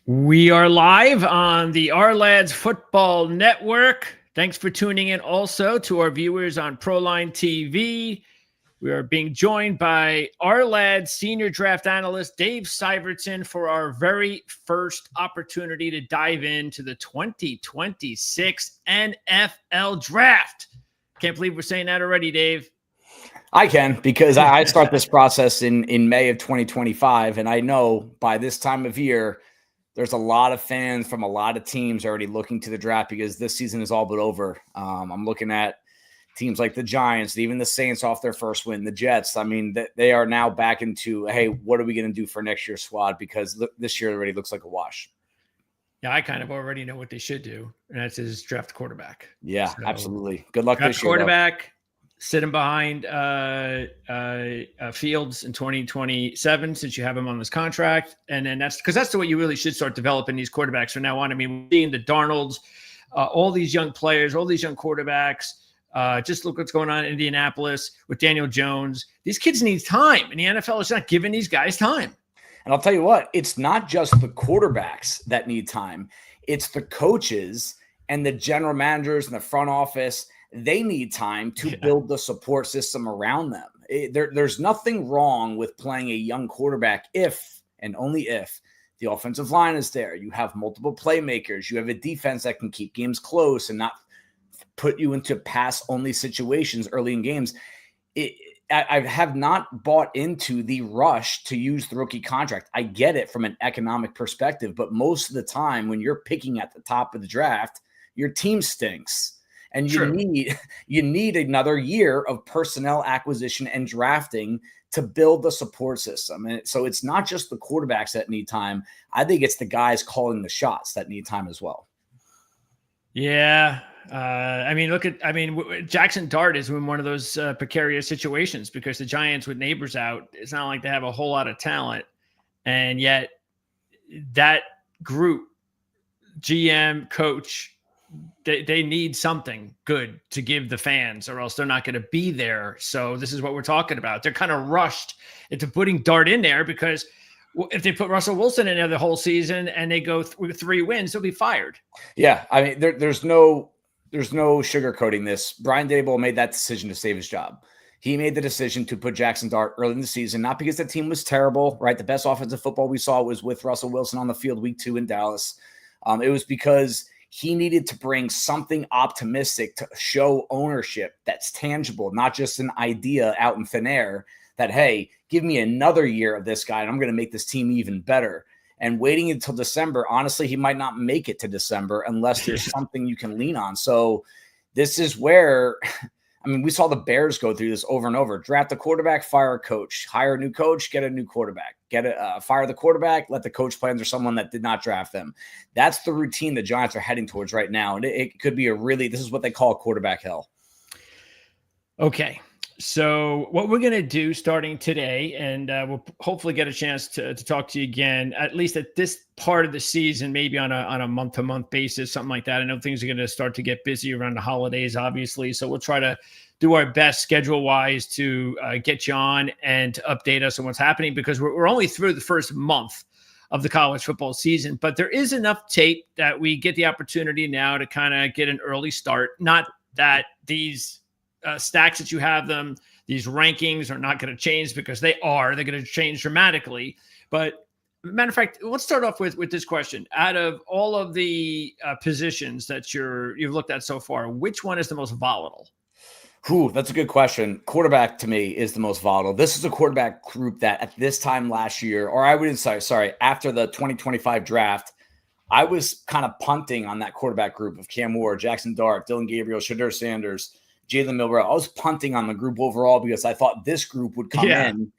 We are live on the Ourlads Football Network. Thanks for tuning in also to our viewers on Proline TV. We are being joined by Ourlads Senior Draft Analyst Dave Syvertson for our very first opportunity to dive into the 2026 NFL Draft. Can't believe we're saying that already, Dave. I can, because I start this process in May of 2025, and I know by this time of year, there's a lot of fans from a lot of teams already looking to the draft because this season is all but over. I'm looking at teams like the Giants, even the Saints off their first win, the Jets. I mean, they are now back into, hey, what are we going to do for next year's squad? Because this year already looks like a wash. Yeah, I kind of already know what they should do, and that's his draft quarterback. Yeah, so, absolutely. Good luck this year. Quarterback. Sitting behind Fields in 2027, since you have him on this contract. And then that's the way you really should start developing these quarterbacks from now on. I mean, seeing the Darnolds, all these young players, all these young quarterbacks, just look what's going on in Indianapolis with Daniel Jones. These kids need time, and the NFL is not giving these guys time. And I'll tell you what, it's not just the quarterbacks that need time. It's the coaches and the general managers and the front office. They need time to build the support system around them. There's nothing wrong with playing a young quarterback if and only if the offensive line is there. You have multiple playmakers. You have a defense that can keep games close and not put you into pass-only situations early in games. I have not bought into the rush to use the rookie contract. I get it from an economic perspective, but most of the time when you're picking at the top of the draft, your team stinks. And you need another year of personnel acquisition and drafting to build the support system. And so it's not just the quarterbacks that need time. I think it's the guys calling the shots that need time as well. Yeah. Jackson Dart is in one of those precarious situations because the Giants with Neighbors out, it's not like they have a whole lot of talent. And yet that group, GM, coach, they need something good to give the fans or else they're not going to be there. So this is what we're talking about. They're kind of rushed into putting Dart in there because if they put Russell Wilson in there the whole season and they go with 3 wins, they'll be fired. Yeah. I mean, there's no sugarcoating this. Brian Daboll made that decision to save his job. He made the decision to put Jackson Dart early in the season, not because the team was terrible, right? The best offensive football we saw was with Russell Wilson on the field week 2 in Dallas. It was because he needed to bring something optimistic to show ownership that's tangible, not just an idea out in thin air that, hey, give me another year of this guy and I'm going to make this team even better. And waiting until December, honestly, he might not make it to December unless there's something you can lean on. So this is where, I mean, we saw the Bears go through this over and over. Draft a quarterback, fire a coach, hire a new coach, get a new quarterback, fire the quarterback, let the coach play under someone that did not draft them. That's the routine the Giants are heading towards right now. And it could be this is what they call quarterback hell. Okay. So what we're going to do starting today, and we'll hopefully get a chance to talk to you again, at least at this part of the season, maybe on a month-to-month basis, something like that. I know things are going to start to get busy around the holidays, obviously. So we'll try to do our best schedule-wise to get you on and to update us on what's happening because we're only through the first month of the college football season. But there is enough tape that we get the opportunity now to kind of get an early start. Not that these stacks that you have them, these rankings are not going to change because they're going to change dramatically. But matter of fact, let's start off with this question. Out of all of the positions that you've looked at so far, which one is the most volatile? That's a good question. Quarterback to me is the most volatile. This is a quarterback group that at this time last year, or I wouldn't say, after the 2025 draft, I was kind of punting on that quarterback group of Cam Ward, Jackson Dart, Dylan Gabriel, Shedeur Sanders, Jalen Milroe. I was punting on the group overall because I thought this group would come in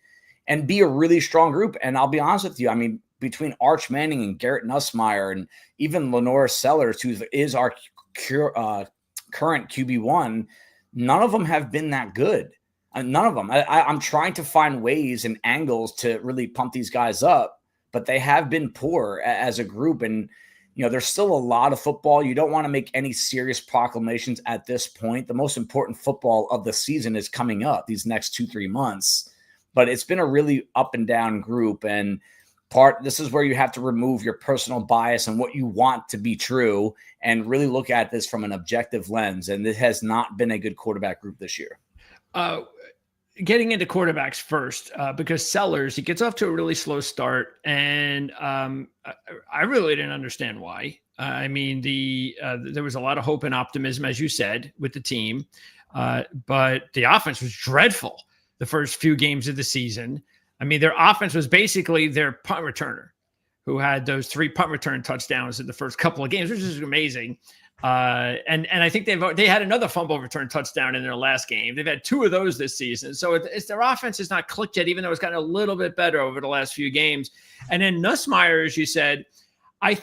and be a really strong group. And I'll be honest with you. I mean, between Arch Manning and Garrett Nussmeier and even Lenore Sellers, who is our current QB1, none of them have been that good. None of them. I'm trying to find ways and angles to really pump these guys up, but they have been poor as a group. And there's still a lot of football. You don't want to make any serious proclamations at this point. The most important football of the season is coming up these next 2-3 months. But it's been a really up and down group. And this is where you have to remove your personal bias and what you want to be true and really look at this from an objective lens. And this has not been a good quarterback group this year. Getting into quarterbacks first, because Sellers, he gets off to a really slow start, and I really didn't understand why. I mean, there was a lot of hope and optimism, as you said, with the team, but the offense was dreadful the first few games of the season. I mean, their offense was basically their punt returner, who had those 3 punt return touchdowns in the first couple of games, which is amazing. And I think they had another fumble return touchdown in their last game. They've had 2 of those this season. So it's their offense is not clicked yet, even though it's gotten a little bit better over the last few games. And then Nussmeier, as you said, I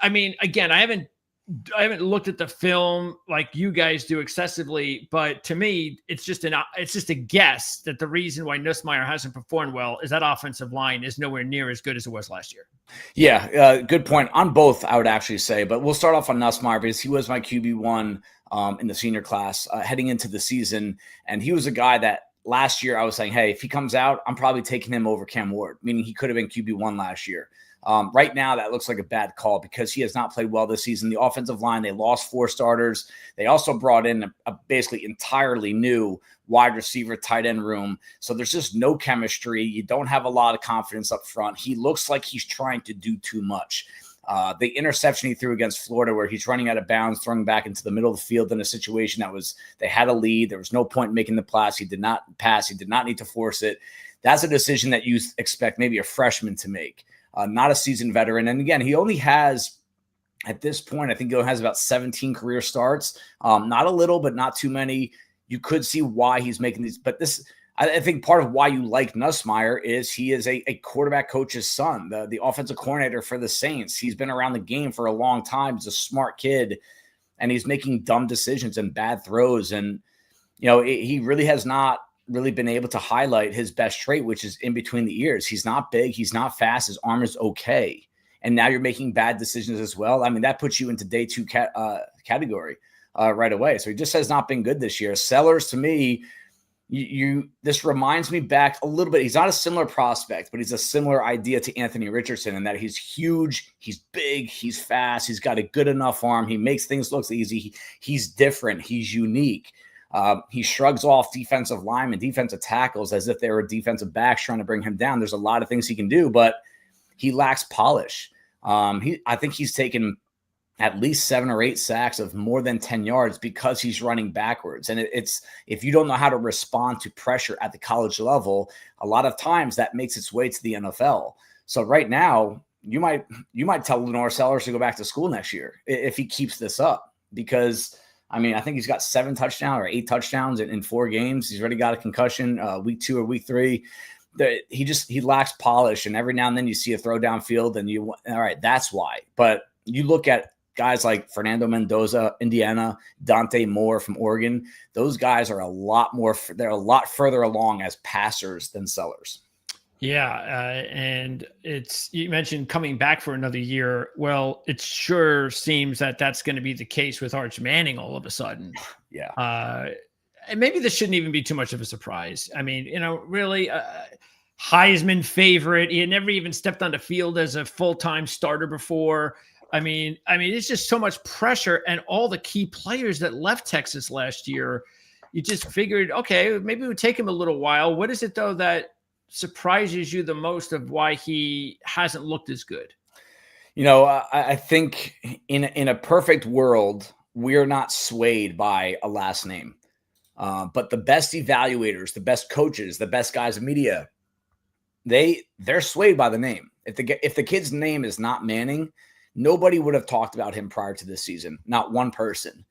mean, again, I haven't looked at the film like you guys do excessively, but to me, it's just a guess that the reason why Nussmeier hasn't performed well is that offensive line is nowhere near as good as it was last year. Yeah, good point on both, I would actually say, but we'll start off on Nussmeier because he was my QB1 in the senior class heading into the season. And he was a guy that last year I was saying, hey, if he comes out, I'm probably taking him over Cam Ward, meaning he could have been QB1 last year. Right now, that looks like a bad call because he has not played well this season. The offensive line, they lost 4 starters. They also brought in a basically entirely new wide receiver tight end room. So there's just no chemistry. You don't have a lot of confidence up front. He looks like he's trying to do too much. The interception he threw against Florida where he's running out of bounds, throwing back into the middle of the field in a situation they had a lead. There was no point in making the pass. He did not pass. He did not need to force it. That's a decision that you expect maybe a freshman to make. Not a seasoned veteran. And again, he only has, at this point, I think he has about 17 career starts. Not a little, but not too many. You could see why he's making these. But I think part of why you like Nussmeier is he is a quarterback coach's son, the offensive coordinator for the Saints. He's been around the game for a long time. He's a smart kid, and he's making dumb decisions and bad throws. And, he really has not really been able to highlight his best trait, which is in between the ears. He's not big. He's not fast. His arm is okay. And now you're making bad decisions as well. I mean, that puts you into day 2 category right away. So he just has not been good this year. Sellers, to me, this reminds me back a little bit. He's not a similar prospect, but he's a similar idea to Anthony Richardson in that he's huge, he's big, he's fast, he's got a good enough arm. He makes things look easy. He's different. He's unique. He shrugs off defensive linemen, defensive tackles as if they were defensive backs trying to bring him down. There's a lot of things he can do, but he lacks polish. I think he's taken at least 7 or 8 sacks of more than 10 yards because he's running backwards. And it's if you don't know how to respond to pressure at the college level, a lot of times that makes its way to the NFL. So right now, you might tell Lenore Sellers to go back to school next year if he keeps this up because – I mean, I think he's got 7 touchdowns or 8 touchdowns in 4 games. He's already got a concussion week 2 or week 3. He lacks polish, and every now and then you see a throw downfield, and all right, that's why. But you look at guys like Fernando Mendoza, Indiana, Dante Moore from Oregon. Those guys are they're a lot further along as passers than Sellers. Yeah, and you mentioned coming back for another year. Well, it sure seems that that's going to be the case with Arch Manning all of a sudden. Yeah. And maybe this shouldn't even be too much of a surprise. I mean, really Heisman favorite. He had never even stepped on the field as a full-time starter before. I mean, it's just so much pressure, and all the key players that left Texas last year, you just figured, okay, maybe it would take him a little while. What is it though that surprises you the most of why he hasn't looked as good? I think in a perfect world, we're not swayed by a last name. But the best evaluators, the best coaches, the best guys in media, they're swayed by the name. If the kid's name is not Manning, nobody would have talked about him prior to this season. Not one person.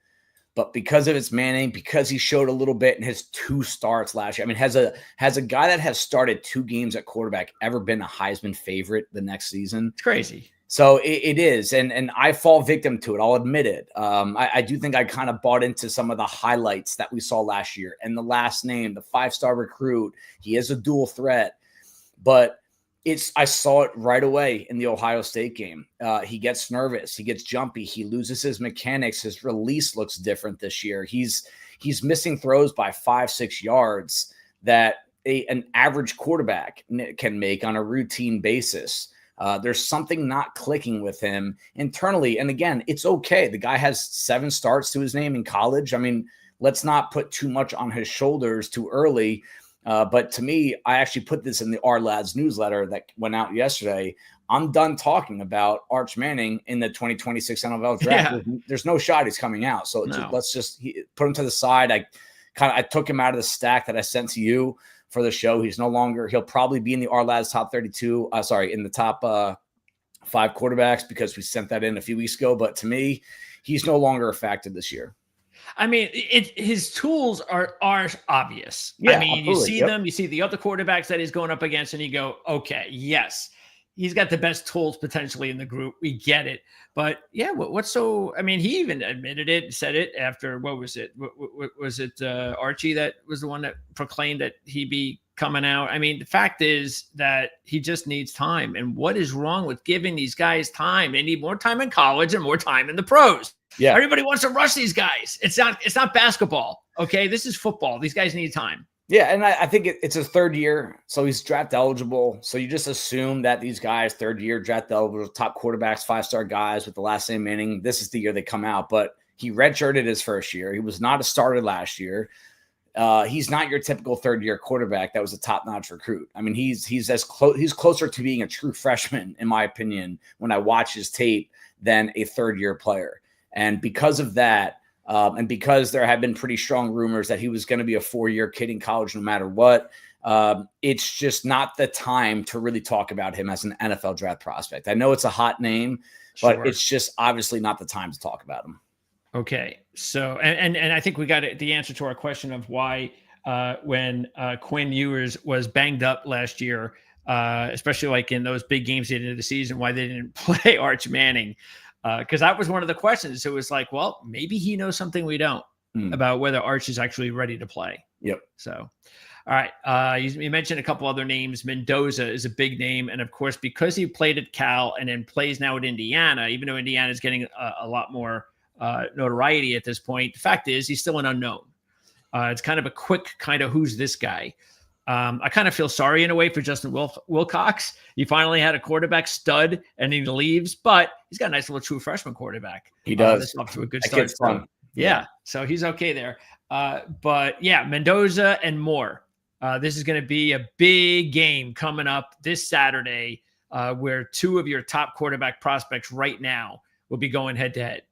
But because of it's Manning, because he showed a little bit in his 2 starts last year. I mean, has a guy that has started 2 games at quarterback ever been a Heisman favorite the next season? It's crazy. So it is. And I fall victim to it. I'll admit it. I do think I kind of bought into some of the highlights that we saw last year and the last name, the 5-star recruit. He is a dual threat, but I saw it right away in the Ohio State game. He gets nervous. He gets jumpy. He loses his mechanics. His release looks different this year. He's missing throws by 5-6 yards that an average quarterback can make on a routine basis. There's something not clicking with him internally. And again, it's okay. The guy has 7 starts to his name in college. I mean, let's not put too much on his shoulders too early. But to me, I actually put this in the Ourlads newsletter that went out yesterday. I'm done talking about Arch Manning in the 2026 NFL draft. Yeah. There's no shot he's coming out. So let's just put him to the side. I took him out of the stack that I sent to you for the show. He's no longer, he'll probably be in the Ourlads top 32, in the top 5 quarterbacks, because we sent that in a few weeks ago. But to me, he's no longer a factor this year. I mean, his tools are obvious. Yeah, I mean, absolutely. you see them, you see the other quarterbacks that he's going up against, and you go, okay, yes, he's got the best tools potentially in the group. We get it. But yeah, I mean, he even admitted it, said it after, what was it? Was it Archie that was the one that proclaimed that he'd be coming out? I mean, the fact is that he just needs time. And what is wrong with giving these guys time? They need more time in college and more time in the pros. Yeah. Everybody wants to rush these guys. It's not basketball. Okay. This is football. These guys need time. Yeah. And I think it's his 3rd year. So he's draft eligible. So you just assume that these guys, 3rd year draft eligible, top quarterbacks, 5-star guys with the last name Manning, this is the year they come out. But he redshirted his first year. He was not a starter last year. He's not your typical 3rd year quarterback that was a top-notch recruit. I mean, he's he's closer to being a true freshman, in my opinion, when I watch his tape, than a 3rd year player. And because of that, and because there have been pretty strong rumors that he was going to be a 4-year kid in college no matter what, it's just not the time to really talk about him as an NFL draft prospect. I know it's a hot name, but it's just obviously not the time to talk about him. Okay. So, and I think we got the answer to our question of why when Quinn Ewers was banged up last year, especially like in those big games at the end of the season, why they didn't play Arch Manning. Because that was one of the questions. It was like, well, maybe he knows something we don't about whether Arch is actually ready to play. Yep. So, all right. You mentioned a couple other names. Mendoza is a big name. And of course, because he played at Cal and then plays now at Indiana, even though Indiana is getting a lot more notoriety at this point, the fact is he's still an unknown. It's kind of a quick kind of who's this guy. I kind of feel sorry in a way for Justin Wilcox. He finally had a quarterback stud and he leaves, but he's got a nice little true freshman quarterback. He does. That's off to a good start. Yeah. So he's okay there. But yeah, Mendoza and more. This is going to be a big game coming up this Saturday where 2 of your top quarterback prospects right now will be going head to head.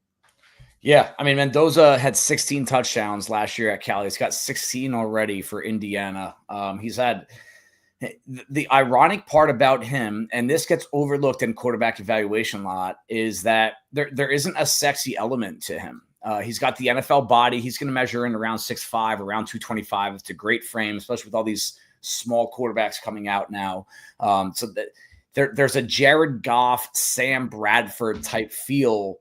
Yeah, I mean, Mendoza had 16 touchdowns last year at Cal. He's got 16 already for Indiana. He's had the ironic part about him, and this gets overlooked in quarterback evaluation a lot, is that there isn't a sexy element to him. He's got the NFL body. He's going to measure in around 6'5", around 225. It's a great frame, especially with all these small quarterbacks coming out now. So that there's a Jared Goff, Sam Bradford type feel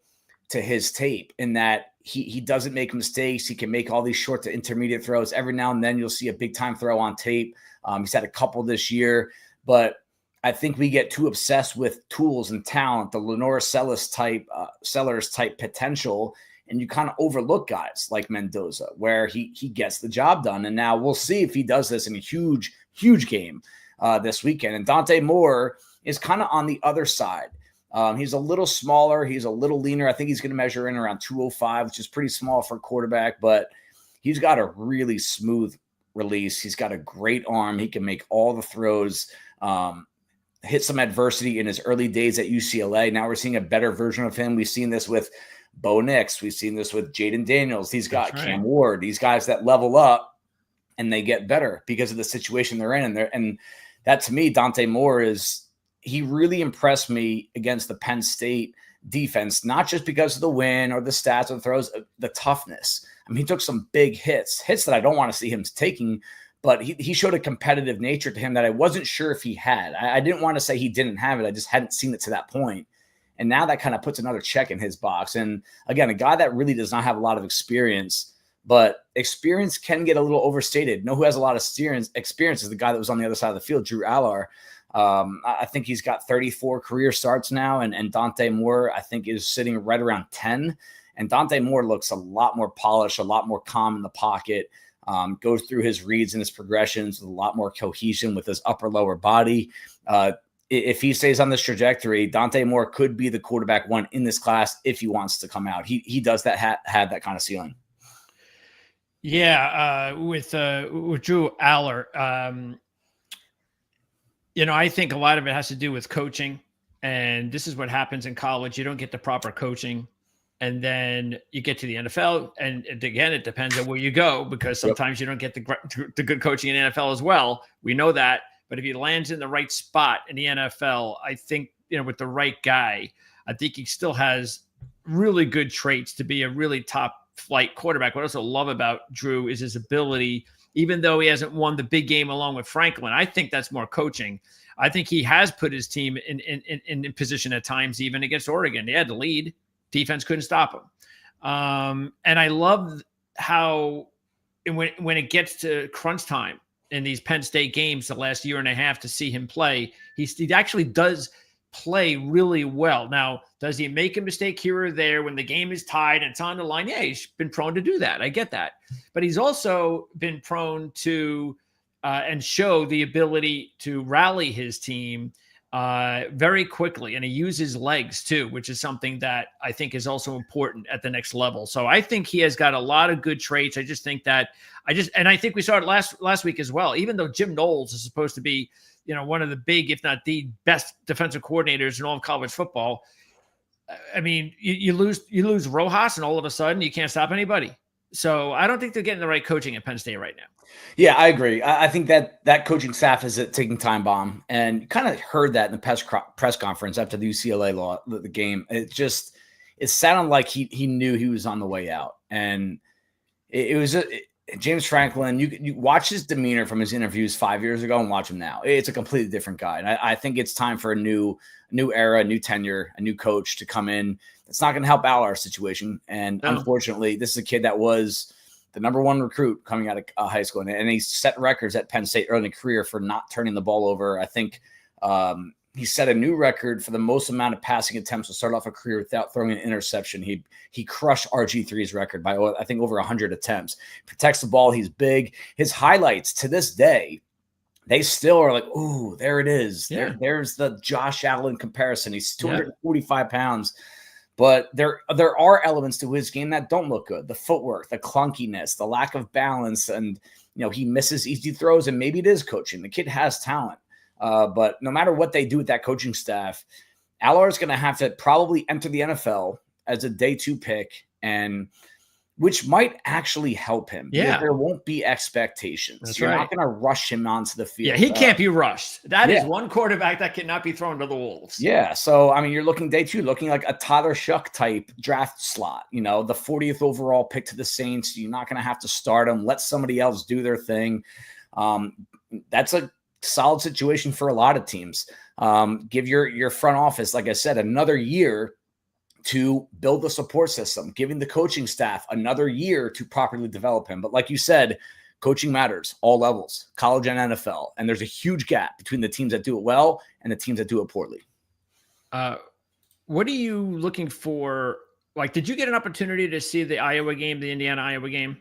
to his tape, in that he doesn't make mistakes. He can make all these short to intermediate throws. Every now and then you'll see a big time throw on tape. He's had a couple this year, but I think we get too obsessed with tools and talent, the Lenore Sellers type potential, and you kind of overlook guys like Mendoza, where he gets the job done. And now we'll see if he does this in a huge game this weekend. And Dante Moore is kind of on the other side. He's a little smaller. He's a little leaner. I think he's going to measure in around 205, which is pretty small for a quarterback, but he's got a really smooth release. He's got a great arm. He can make all the throws, hit some adversity in his early days at UCLA. Now we're seeing a better version of him. We've seen this with Bo Nix. We've seen this with Jaden Daniels. He's got Cam Ward, these guys that level up and they get better because of the situation they're in. And that, to me, Dante Moore he really impressed me against the Penn State defense, not just because of the win or the stats or the throws, the toughness. I mean, he took some big hits that I don't want to see him taking, but he showed a competitive nature to him that I wasn't sure if he had. I didn't want to say he didn't have it. I just hadn't seen it to that point. And now that kind of puts another check in his box. And again, a guy that really does not have a lot of experience, but experience can get a little overstated. Know who has a lot of experience is the guy that was on the other side of the field, Drew Allar. I think he's got 34 career starts now, and Dante Moore, I think, is sitting right around 10. And Dante Moore looks a lot more polished, a lot more calm in the pocket, goes through his reads and his progressions with a lot more cohesion with his upper lower body. if he stays on this trajectory, Dante Moore could be the quarterback one in this class if he wants to come out. He does that have that kind of ceiling. Yeah, with Drew Aller, I think a lot of it has to do with coaching, and this is what happens in college. You don't get the proper coaching, and then you get to the NFL, and again, it depends on where you go, because sometimes you don't get the good coaching in the NFL as well. We know that, but if he lands in the right spot in the NFL, I think, with the right guy, I think he still has really good traits to be a really top flight quarterback. What I also love about Drew is his ability, even though he hasn't won the big game along with Franklin. I think that's more coaching. I think he has put his team in position at times, even against Oregon. They had the lead. Defense couldn't stop him. And I love how when it gets to crunch time in these Penn State games the last year and a half, to see him play, he actually does play really well. Now, does he make a mistake here or there when the game is tied and it's on the line? Yeah, he's been prone to do that. I get that. But he's also been prone to and show the ability to rally his team very quickly. And he uses legs too, which is something that I think is also important at the next level. So I think he has got a lot of good traits. I just think that and I think we saw it last week as well, even though Jim Knowles is supposed to be, one of the big, if not the best defensive coordinators in all of college football. I mean, you lose Rojas, and all of a sudden you can't stop anybody. So I don't think they're getting the right coaching at Penn State right now. Yeah, I agree. I think that coaching staff is a ticking time bomb, and you kind of heard that in the press conference after the UCLA the game. It sounded like he knew he was on the way out, and it was James Franklin. You watch his demeanor from his interviews 5 years ago and watch him now. It's a completely different guy, and I think it's time for a new era, a new tenure, a new coach to come in. It's not going to help Allar's situation, and unfortunately, this is a kid that was the number one recruit coming out of high school, and he set records at Penn State early in his career for not turning the ball over. I think he set a new record for the most amount of passing attempts to start off a career without throwing an interception. He crushed RG3's record by, I think, over 100 attempts. Protects the ball. He's big. His highlights to this day, they still are like, ooh, there it is. Yeah. There's the Josh Allen comparison. He's 245 pounds. But there are elements to his game that don't look good. The footwork, the clunkiness, the lack of balance, and he misses easy throws, and maybe it is coaching. The kid has talent. But no matter what they do with that coaching staff, Allar is going to have to probably enter the NFL as a day 2 pick, and which might actually help him. Yeah. There won't be expectations. That's You're right. not going to rush him onto the field. Yeah, he can't be rushed. That is one quarterback that cannot be thrown to the wolves. Yeah. So, I mean, you're looking day 2, looking like a Tyler Shuck type draft slot, the 40th overall pick to the Saints. You're not going to have to start him. Let somebody else do their thing. That's a solid situation for a lot of teams. Give your front office, like I said, another year to build the support system, giving the coaching staff another year to properly develop him. But like you said, coaching matters, all levels, college and NFL. And there's a huge gap between the teams that do it well and the teams that do it poorly. What are you looking for? Like, did you get an opportunity to see the Iowa game, the Indiana-Iowa game?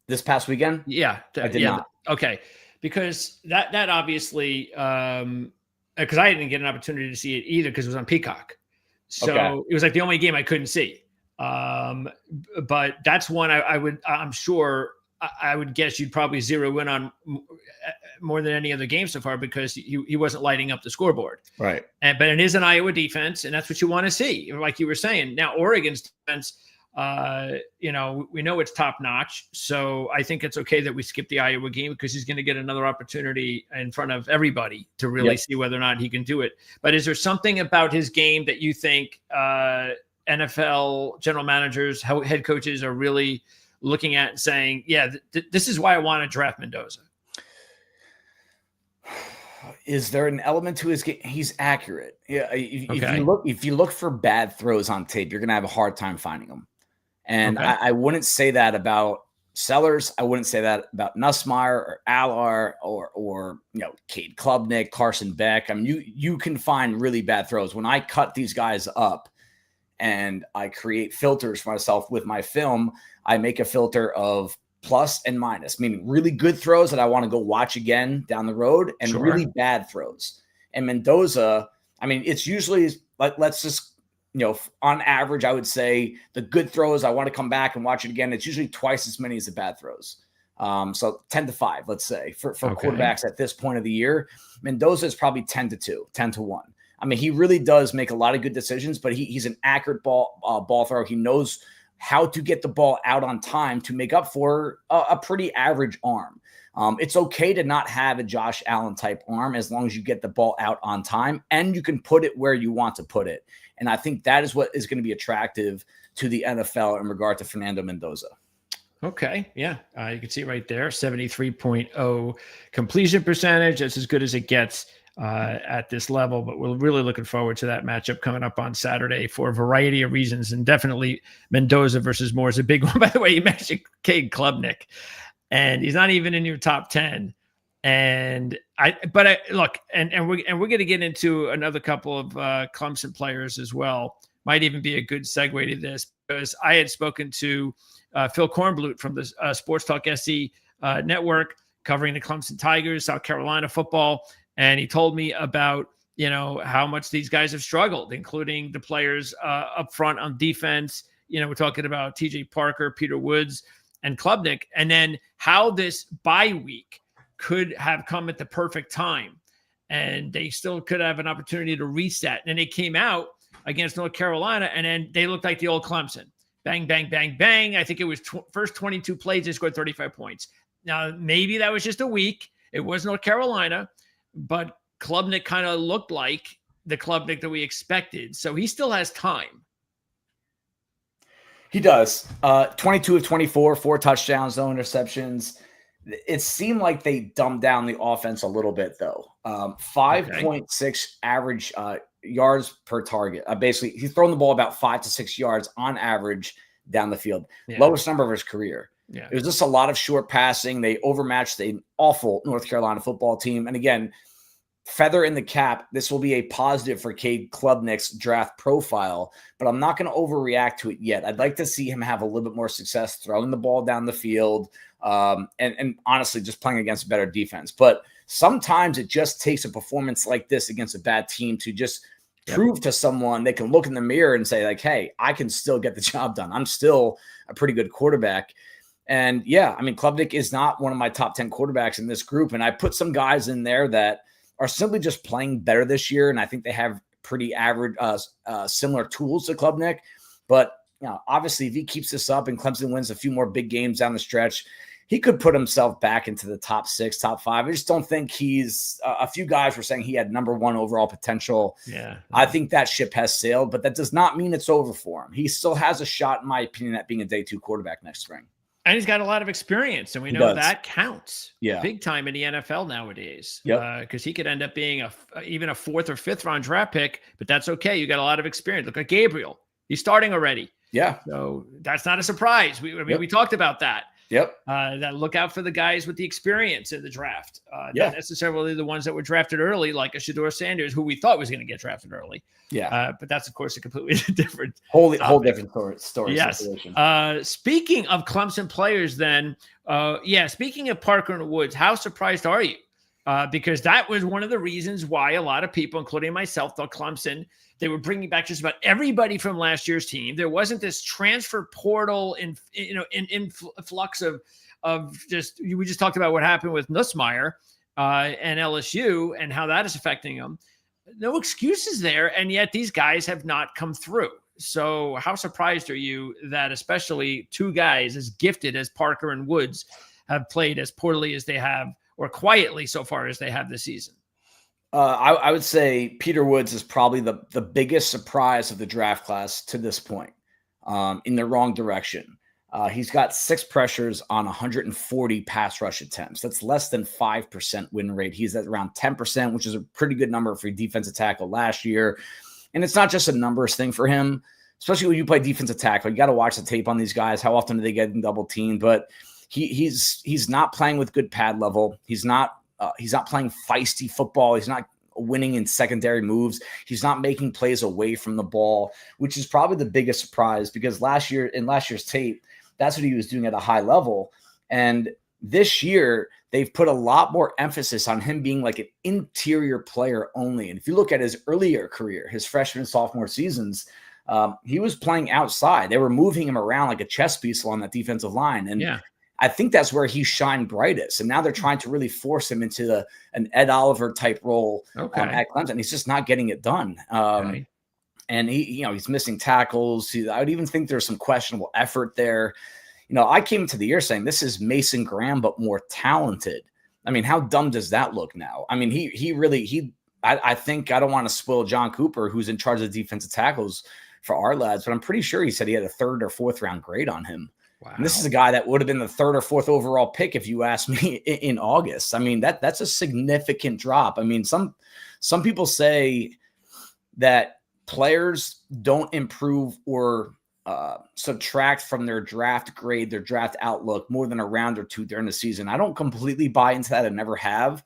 This past weekend? Yeah. I did not. Okay. Because that obviously, because I didn't get an opportunity to see it either because it was on Peacock. So It was like the only game I couldn't see. But that's one I'm sure I would guess you'd probably zero in on more than any other game so far, because he wasn't lighting up the scoreboard. Right. But it is an Iowa defense, and that's what you want to see. Like you were saying, now Oregon's defense, we know it's top notch. So I think it's okay that we skip the Iowa game, because he's going to get another opportunity in front of everybody to really see whether or not he can do it. But is there something about his game that you think NFL general managers, head coaches are really looking at and saying, yeah, this is why I want to draft Mendoza? Is there an element to his game? He's accurate. Yeah. If you look for bad throws on tape, you're going to have a hard time finding them. And I wouldn't say that about Sellers. I wouldn't say that about Nussmeier or Allar or Cade Klubnik, Carson Beck. I mean, you can find really bad throws. When I cut these guys up and I create filters for myself with my film, I make a filter of plus and minus, meaning really good throws that I want to go watch again down the road, and really bad throws. And Mendoza, I mean, it's usually like, let's just, on average, I would say the good throws, I want to come back and watch it again. It's usually twice as many as the bad throws. So 10-5, let's say, for quarterbacks at this point of the year. Mendoza is probably 10-2, 10-1. I mean, he really does make a lot of good decisions, but he's an accurate ball thrower. He knows how to get the ball out on time to make up for a pretty average arm. It's okay to not have a Josh Allen type arm as long as you get the ball out on time and you can put it where you want to put it. And I think that is what is going to be attractive to the NFL in regard to Fernando Mendoza. Okay. Yeah. You can see it right there. 73.0 completion percentage. That's as good as it gets at this level, but we're really looking forward to that matchup coming up on Saturday for a variety of reasons. And definitely Mendoza versus Moore is a big one. By the way, you mentioned Cade Klubnik, and he's not even in your top 10. And look, and we're going to get into another couple of Clemson players as well. Might even be a good segue to this, because I had spoken to Phil Kornblut from the Sports Talk SC network covering the Clemson Tigers, South Carolina football. And he told me about, how much these guys have struggled, including the players up front on defense. We're talking about TJ Parker, Peter Woods, and Klubnik, and then how this bye week could have come at the perfect time. And they still could have an opportunity to reset. And they came out against North Carolina, and then they looked like the old Clemson. Bang, bang, bang, bang. I think it was first 22 plays, they scored 35 points. Now, maybe that was just a week. It was North Carolina, but Klubnik kind of looked like the Klubnik that we expected. So he still has time. He does. 22 of 24, 4 touchdowns, no interceptions. It seemed like they dumbed down the offense a little bit, though. 5.6 average yards per target. Basically, he's thrown the ball about 5 to 6 yards on average down the field. Yeah. Lowest number of his career. Yeah. It was just a lot of short passing. They overmatched an awful North Carolina football team. And again, feather in the cap, this will be a positive for Cade Klubnik's draft profile, but I'm not going to overreact to it yet. I'd like to see him have a little bit more success throwing the ball down the field, and honestly just playing against a better defense. But sometimes it just takes a performance like this against a bad team to just prove to someone they can look in the mirror and say, like, hey, I can still get the job done. I'm still a pretty good quarterback. And yeah, I mean, Klubnik is not one of my top 10 quarterbacks in this group. And I put some guys in there that are simply just playing better this year. And I think they have pretty average, similar tools to Klubnik. But, obviously if he keeps this up and Clemson wins a few more big games down the stretch, he could put himself back into the top 6, top 5. I just don't think he's a few guys were saying he had number 1 overall potential. Yeah. I think that ship has sailed, but that does not mean it's over for him. He still has a shot, in my opinion, at being a day 2 quarterback next spring. And he's got a lot of experience, and we know that counts big time in the NFL nowadays. Because he could end up being even a 4th or 5th round draft pick, but that's okay. You got a lot of experience. Look at Gabriel; he's starting already. Yeah, so that's not a surprise. We talked about that. That look out for the guys with the experience in the draft. Not necessarily the ones that were drafted early, like a Shedeur Sanders, who we thought was going to get drafted early. But that's, of course, a completely different whole different story. Yes. Speaking of Clemson players, then, speaking of Parker and Woods, how surprised are you? Because that was one of the reasons why a lot of people, including myself, thought Clemson, they were bringing back just about everybody from last year's team. There wasn't this transfer portal influx of just, we just talked about what happened with Nussmeier and LSU and how that is affecting them. No excuses there. And yet these guys have not come through. So how surprised are you that especially 2 guys as gifted as Parker and Woods have played as poorly as they have, or quietly so far as they have this season? I would say Peter Woods is probably the biggest surprise of the draft class to this point, in the wrong direction. He's got 6 pressures on 140 pass rush attempts. That's less than 5% win rate. He's at around 10%, which is a pretty good number for a defensive tackle last year. And it's not just a numbers thing for him, especially when you play defensive tackle. You got to watch the tape on these guys. How often do they get double teamed? But he's not playing with good pad level. He's not playing feisty football. He's not winning in secondary moves. He's not making plays away from the ball, which is probably the biggest surprise, because last year's tape, that's what he was doing at a high level. And This year, they've put a lot more emphasis on him being like an interior player only. And if you look at his earlier career, his freshman and sophomore seasons, he was playing outside. They were moving him around like a chess piece along that defensive line. And I think that's where he shined brightest. And now they're trying to really force him into an Ed Oliver type role at Clemson. He's just not getting it done. And he's missing tackles. I would even think there's some questionable effort there. I came into the year saying this is Mason Graham, but more talented. I mean, how dumb does that look now? I mean, I think I don't want to spoil John Cooper, who's in charge of defensive tackles for Ourlads, but I'm pretty sure he said he had a 3rd or 4th round grade on him. Wow. And this is a guy that would have been the 3rd or 4th overall pick if you asked me in August. I mean, that's a significant drop. I mean, some people say that players don't improve or subtract from their draft grade, their draft outlook more than a round or two during the season. I don't completely buy into that. I never have.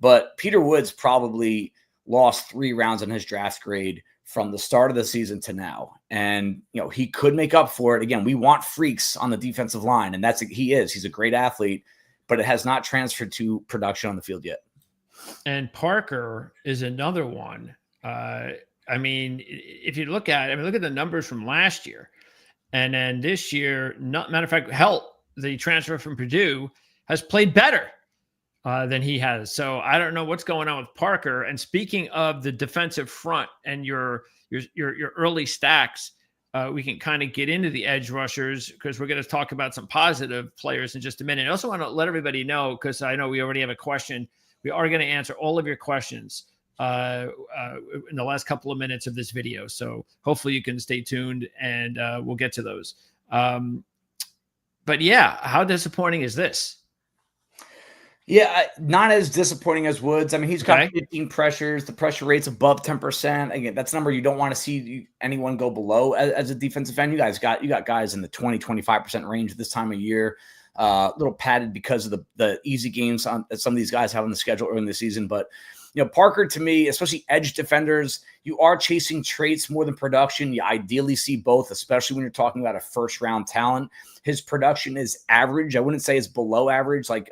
But Peter Woods probably lost 3 rounds in his draft grade from the start of the season to now. And, he could make up for it. Again, we want freaks on the defensive line, and he's a great athlete, but it has not transferred to production on the field yet. And Parker is another one. I mean, if you look at the numbers from last year, and then this year, matter of fact, the transfer from Purdue has played better than he has. So I don't know what's going on with Parker. And speaking of the defensive front and your early stacks, we can kind of get into the edge rushers because we're going to talk about some positive players in just a minute. I also want to let everybody know, because I know we already have a question. We are going to answer all of your questions in the last couple of minutes of this video. So hopefully you can stay tuned and we'll get to those. But yeah, how disappointing is this? Yeah, not as disappointing as Woods. I mean, he's got 15 pressures. The pressure rate's above 10%. Again, that's a number you don't want to see anyone go below as a defensive end. You got guys in the 20-25% range this time of year. A little padded because of the easy games that some of these guys have on the schedule early in the season. But Parker, to me, especially edge defenders, you are chasing traits more than production. You ideally see both, especially when you're talking about a first-round talent. His production is average. I wouldn't say it's below average like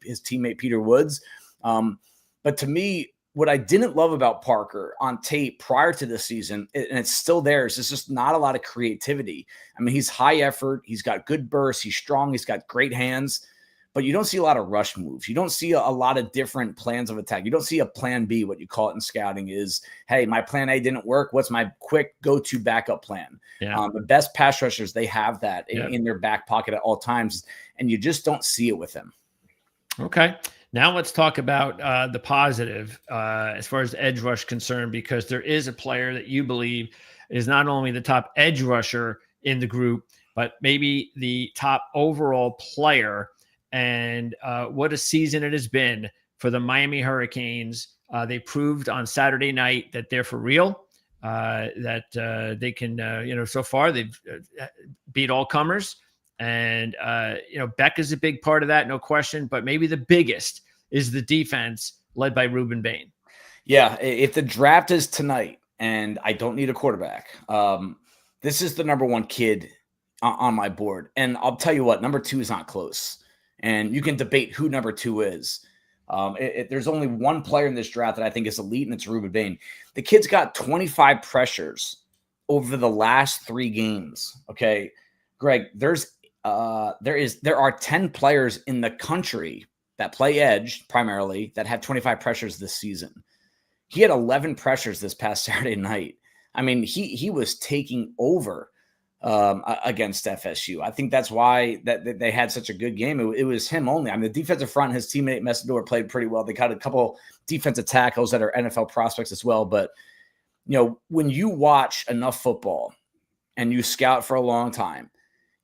his teammate Peter Woods. But to me, what I didn't love about Parker on tape prior to the season, and it's still there, is there's just not a lot of creativity. I mean, he's high effort. He's got good bursts. He's strong. He's got great hands. But you don't see a lot of rush moves. You don't see a lot of different plans of attack. You don't see a plan B. What you call it in scouting is, hey, my plan A didn't work. What's my quick go-to backup plan? Yeah. The best pass rushers, they have that in their back pocket at all times, and you just don't see it with him. Okay. Now let's talk about the positive as far as edge rush concerned, because there is a player that you believe is not only the top edge rusher in the group, but maybe the top overall player. And what a season it has been for the Miami Hurricanes. They proved on Saturday night that they're for real, that they can, so far they've beat all comers. And, Beck is a big part of that, no question. But maybe the biggest is the defense led by Ruben Bain. Yeah, if the draft is tonight and I don't need a quarterback, this is the number 1 kid on my board. And I'll tell you what, number 2 is not close. And you can debate who number 2 is. There's only one player in this draft that I think is elite, and it's Ruben Bain. The kid's got 25 pressures over the last 3 games. Okay, Greg, there are 10 players in the country that play edge primarily that have 25 pressures this season. He had 11 pressures this past Saturday night. I mean, he was taking over against FSU. I think that's why that they had such a good game. It was him only. I mean, the defensive front, his teammate Messador played pretty well. They got a couple defensive tackles that are NFL prospects as well. But, when you watch enough football and you scout for a long time,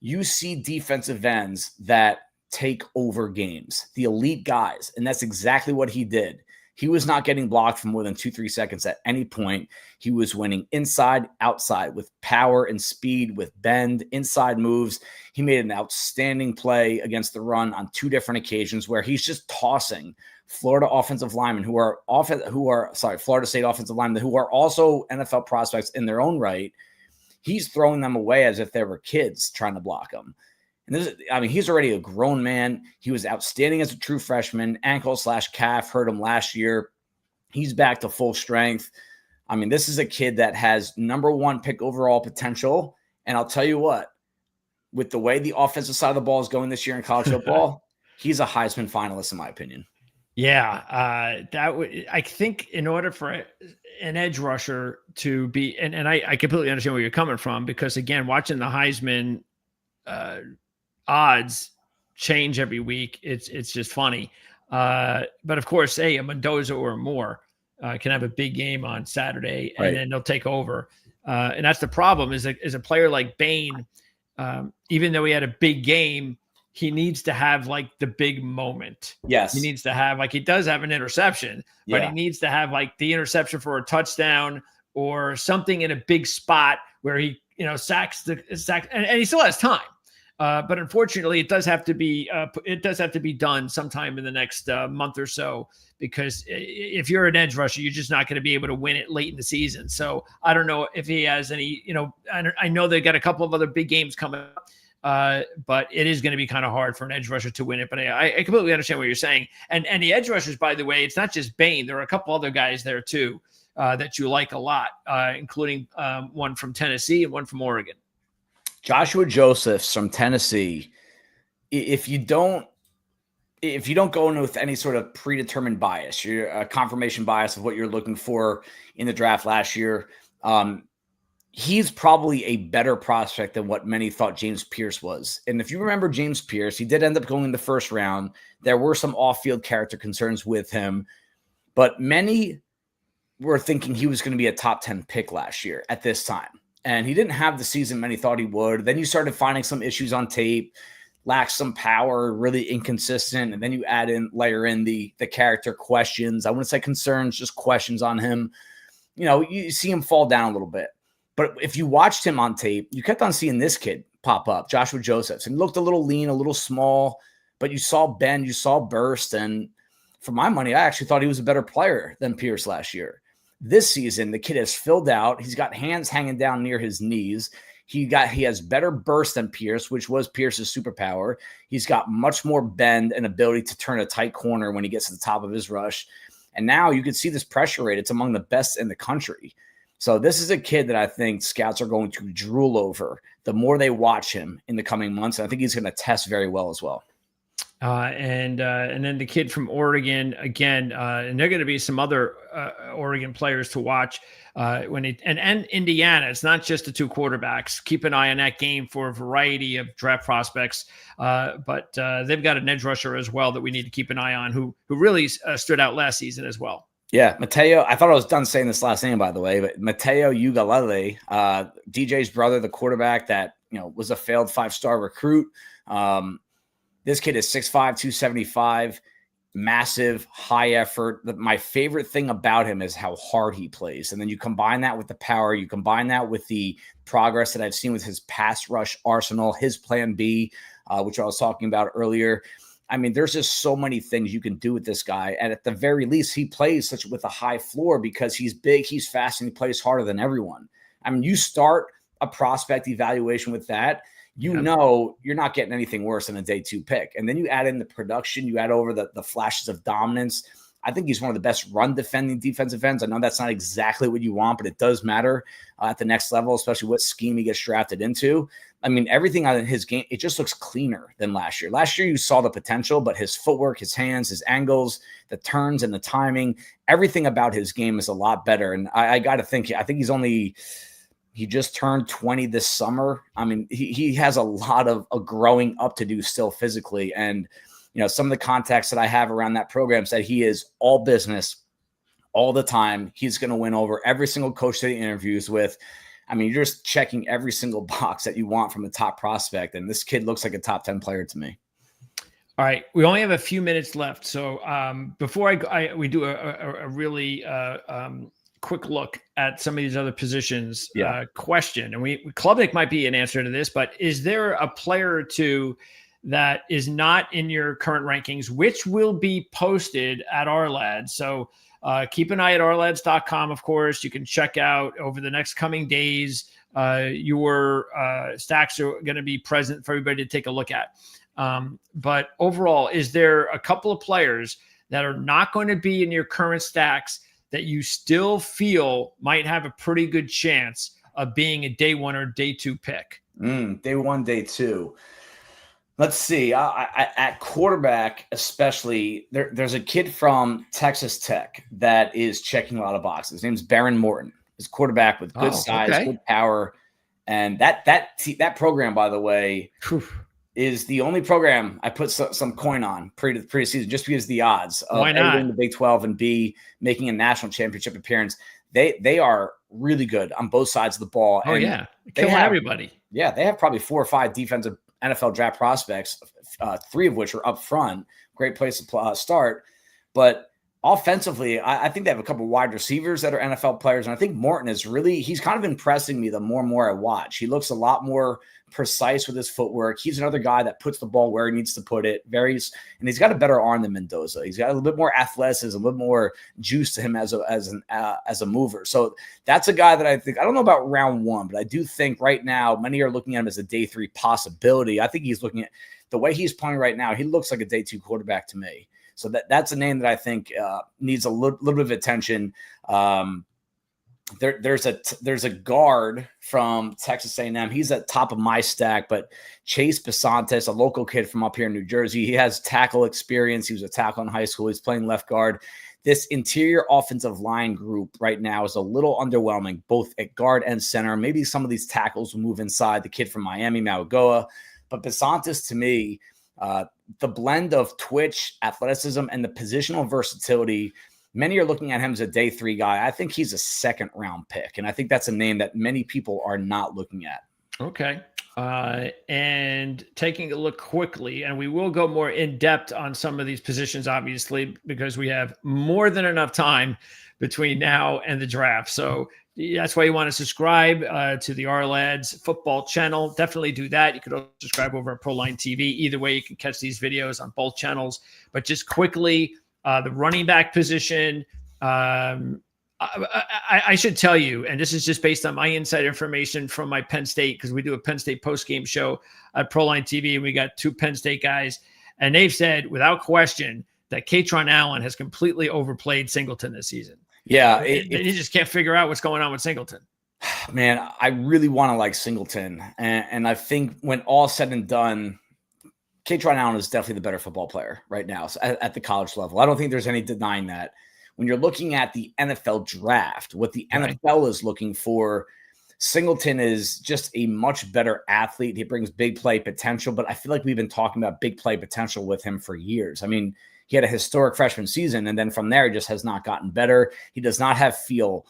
you see defensive ends that take over games, the elite guys. And that's exactly what he did. He was not getting blocked for more than 2-3 seconds at any point. He was winning inside, outside with power and speed, with bend, inside moves. He made an outstanding play against the run on 2 different occasions where he's just tossing Florida offensive linemen Florida State offensive linemen who are also NFL prospects in their own right. He's throwing them away as if they were kids trying to block them. And he's already a grown man. He was outstanding as a true freshman. Ankle/calf hurt him last year. He's back to full strength. I mean, this is a kid that has number 1 pick overall potential. And I'll tell you what, with the way the offensive side of the ball is going this year in college football, he's a Heisman finalist, in my opinion. Yeah, I think in order for an edge rusher to be, and I completely understand where you're coming from, because again, watching the Heisman odds change every week, it's just funny. But of course, a Mendoza or more can have a big game on Saturday, and then they'll take over. And that's the problem is a player like Bain, even though he had a big game, he needs to have like the big moment. Yes. He needs to have, like, he does have an interception, but he needs to have like the interception for a touchdown or something in a big spot where he, sacks, and he still has time. But unfortunately, it does have to be done sometime in the next month or so, because if you're an edge rusher, you're just not going to be able to win it late in the season. So I don't know if he has any. I know they got a couple of other big games coming up, but it is going to be kind of hard for an edge rusher to win it. But I completely understand what you're saying. And the edge rushers, by the way, it's not just Bain. There are a couple other guys there too that you like a lot, including one from Tennessee and one from Oregon. Joshua Josephs from Tennessee. If you don't go in with any sort of predetermined bias, you're a confirmation bias of what you're looking for in the draft last year, he's probably a better prospect than what many thought James Pierce was. And if you remember James Pierce, he did end up going in the first round. There were some off-field character concerns with him, but many were thinking he was going to be a top 10 pick last year at this time. And he didn't have the season many thought he would. Then you started finding some issues on tape, lacks some power, really inconsistent. And then you layer in the character questions. I wouldn't say concerns, just questions on him. You see him fall down a little bit. But if you watched him on tape, you kept on seeing this kid pop up, Joshua Josephs. And he looked a little lean, a little small, but you saw bend, you saw burst. And for my money, I actually thought he was a better player than Pierce last year. This season, the kid has filled out. He's got hands hanging down near his knees. He has better burst than Pierce, which was Pierce's superpower. He's got much more bend and ability to turn a tight corner when he gets to the top of his rush. And now you can see this pressure rate. It's among the best in the country. So this is a kid that I think scouts are going to drool over the more they watch him in the coming months. And I think he's going to test very well as well. And then the kid from Oregon again, and there are going to be some other Oregon players to watch and Indiana. It's not just the two quarterbacks. Keep an eye on that game for a variety of draft prospects. But they've got an edge rusher as well that we need to keep an eye on, who really stood out last season as well. Yeah, Mateo. I thought I was done saying this last name, by the way, but Mateo Ugalele, DJ's brother, the quarterback that was a failed 5-star recruit. This kid is 6'5", 275, massive, high effort. My favorite thing about him is how hard he plays. And then you combine that with the power. You combine that with the progress that I've seen with his pass rush arsenal, his plan B, which I was talking about earlier. I mean, there's just so many things you can do with this guy. And at the very least, he plays with a high floor because he's big, he's fast, and he plays harder than everyone. I mean, you start a prospect evaluation with that, know you're not getting anything worse than a day 2 pick. And then you add in the production, you add over the flashes of dominance. I think he's one of the best run defending defensive ends. I know that's not exactly what you want, but it does matter at the next level, especially what scheme he gets drafted into. I mean, everything on his game, it just looks cleaner than last year. Last year, you saw the potential, but his footwork, his hands, his angles, the turns and the timing, everything about his game is a lot better. And I got to think, I think he just turned 20 this summer. I mean, he has a lot of growing up to do still physically. And, some of the contacts that I have around that program said he is all business all the time. He's going to win over every single coach that he interviews with. I mean, you're just checking every single box that you want from a top prospect. And this kid looks like a top 10 player to me. All right. We only have a few minutes left. So before we do a really quick look at some of these other positions question. And Klubnik might be an answer to this, but is there a player or two that is not in your current rankings, which will be posted at Ourlads? So keep an eye at ourlads.com, of course. You can check out over the next coming days. Your stacks are going to be present for everybody to take a look at. But overall, is there a couple of players that are not going to be in your current stacks that you still feel might have a pretty good chance of being a day one or day two pick? Day one, day two. Let's see. At quarterback, especially, there's a kid from Texas Tech that is checking a lot of boxes. His name's Baron Morton. He's a quarterback with good size, good power. And that program, by the way, is the only program I put some coin on pre-season just because of the odds of A, winning the Big 12 and B, making a national championship appearance. They are really good on both sides of the ball. Oh, and killing everybody. Yeah, they have probably 4 or 5 defensive NFL draft prospects, 3 of which are up front. Great place to start. But offensively, I think they have a couple wide receivers that are NFL players. And I think Morton he's kind of impressing me the more and more I watch. He looks a lot more precise with his footwork. He's another guy that puts the ball where he needs to put it. And he's got a better arm than Mendoza. He's got a little bit more athleticism, a little more juice to him as a mover. So that's a guy that I think, I don't know about round 1, but I do think right now, many are looking at him as a day 3 possibility. I think he's looking at the way he's playing right now. He looks like a day 2 quarterback to me. So that's a name that I think needs a little bit of attention. There's a guard from Texas A&M. He's at top of my stack, but Chase Basantes, a local kid from up here in New Jersey, he has tackle experience. He was a tackle in high school. He's playing left guard. This interior offensive line group right now is a little underwhelming, both at guard and center. Maybe some of these tackles will move inside. The kid from Miami, Maugoa. But Basantes, to me, the blend of twitch, athleticism, and the positional versatility, many are looking at him as a day 3 guy. I think he's a 2nd round pick, and I think that's a name that many people are not looking at. Okay. And taking a look quickly, and we will go more in depth on some of these positions, obviously, because we have more than enough time between now and the draft. So that's why you want to subscribe to the Ourlads football channel. Definitely do that. You could also subscribe over at ProLine TV. Either way, you can catch these videos on both channels. But just quickly, the running back position, I should tell you, and this is just based on my inside information from my Penn State, because we do a Penn State postgame show at ProLine TV, and we got 2 Penn State guys, and they've said without question that Katron Allen has completely overplayed Singleton this season. Yeah. You just can't figure out what's going on with Singleton. Man, I really want to like Singleton. And I think when all said and done, Katron Allen is definitely the better football player right now at the college level. I don't think there's any denying that. When you're looking at the NFL draft, what the NFL is looking for, Singleton is just a much better athlete. He brings big play potential, but I feel like we've been talking about big play potential with him for years. I mean, he had a historic freshman season, and then from there, he just has not gotten better. He does not have feel.